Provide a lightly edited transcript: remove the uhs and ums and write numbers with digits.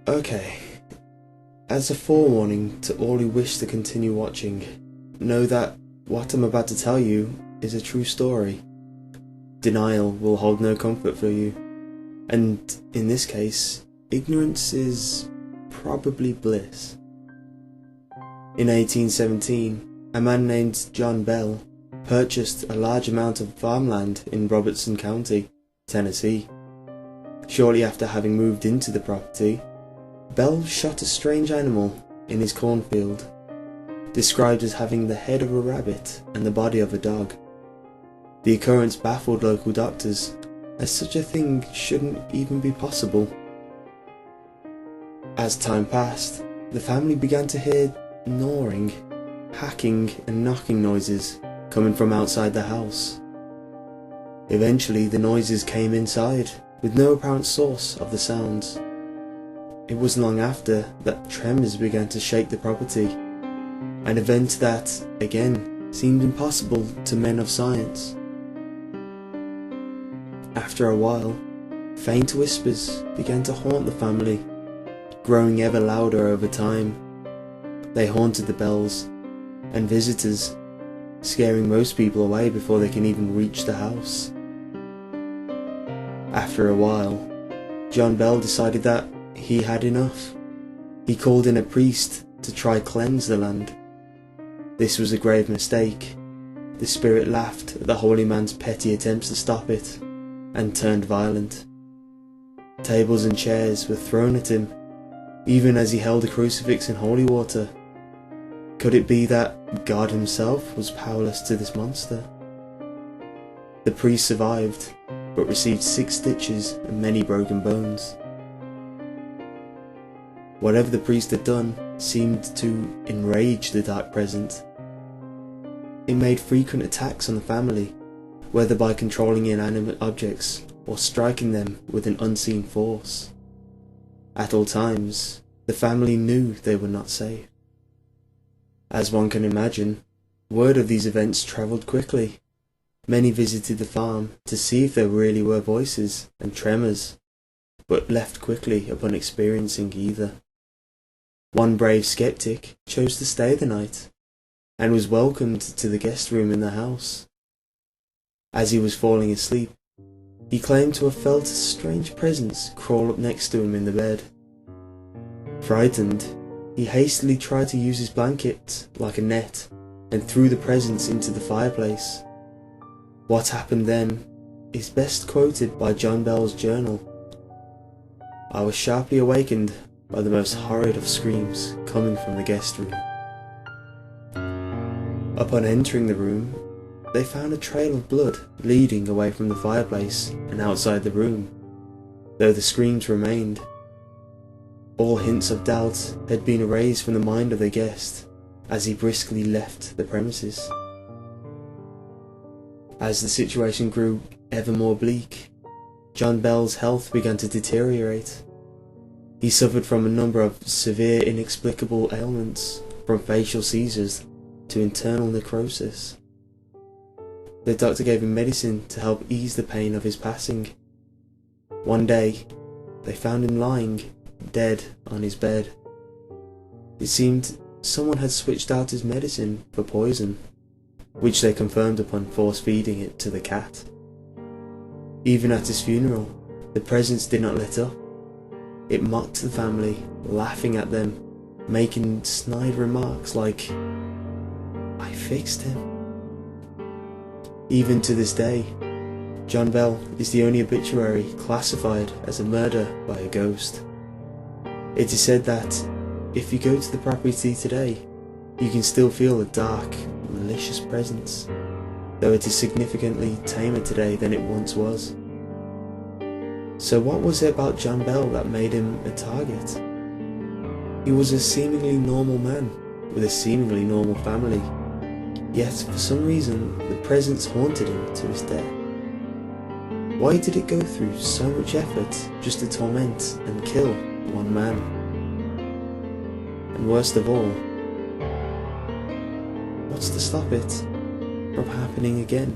Okay, as a forewarning to all who wish to continue watching, know that what I'm about to tell you is a true story. Denial will hold no comfort for you, and in this case, ignorance is probably bliss. In 1817, a man named John Bell purchased a large amount of farmland in Robertson County, Tennessee. Shortly after having moved into the property, Bell shot a strange animal in his cornfield, described as having the head of a rabbit and the body of a dog. The occurrence baffled local doctors, as such a thing shouldn't even be possible. As time passed, the family began to hear gnawing, hacking and knocking noises coming from outside the house. Eventually the noises came inside, with no apparent source of the sounds. It wasn't long after that tremors began to shake the property, an event that, again, seemed impossible to men of science. After a while, faint whispers began to haunt the family, growing ever louder over time. They haunted the Bells and visitors, scaring most people away before they can even reach the house. After a while, John Bell decided that he had enough. He called in a priest to try cleanse the land. This was a grave mistake. The spirit laughed at the holy man's petty attempts to stop it, and turned violent. Tables and chairs were thrown at him, even as he held a crucifix in holy water. Could it be that God himself was powerless to this monster? The priest survived, but received 6 stitches and many broken bones. Whatever the priest had done seemed to enrage the dark presence. It made frequent attacks on the family, whether by controlling inanimate objects or striking them with an unseen force. At all times, the family knew they were not safe. As one can imagine, word of these events travelled quickly. Many visited the farm to see if there really were voices and tremors, but left quickly upon experiencing either. One brave skeptic chose to stay the night, and was welcomed to the guest room in the house. As he was falling asleep, he claimed to have felt a strange presence crawl up next to him in the bed. Frightened, he hastily tried to use his blanket like a net, and threw the presence into the fireplace. What happened then is best quoted by John Bell's journal. "I was sharply awakened by the most horrid of screams coming from the guest room." Upon entering the room, they found a trail of blood leading away from the fireplace and outside the room, though the screams remained. All hints of doubt had been erased from the mind of the guest as he briskly left the premises. As the situation grew ever more bleak, John Bell's health began to deteriorate. He suffered from a number of severe inexplicable ailments, from facial seizures to internal necrosis. The doctor gave him medicine to help ease the pain of his passing. One day, they found him lying dead on his bed. It seemed someone had switched out his medicine for poison, which they confirmed upon force-feeding it to the cat. Even at his funeral, the presence did not let up. It mocked the family, laughing at them, making snide remarks like, "I fixed him." Even to this day, John Bell is the only obituary classified as a murder by a ghost. It is said that if you go to the property today, you can still feel a dark, malicious presence, though it is significantly tamer today than it once was. So what was it about John Bell that made him a target? He was a seemingly normal man, with a seemingly normal family, yet for some reason the presence haunted him to his death. Why did it go through so much effort just to torment and kill one man? And worst of all, what's to stop it from happening again?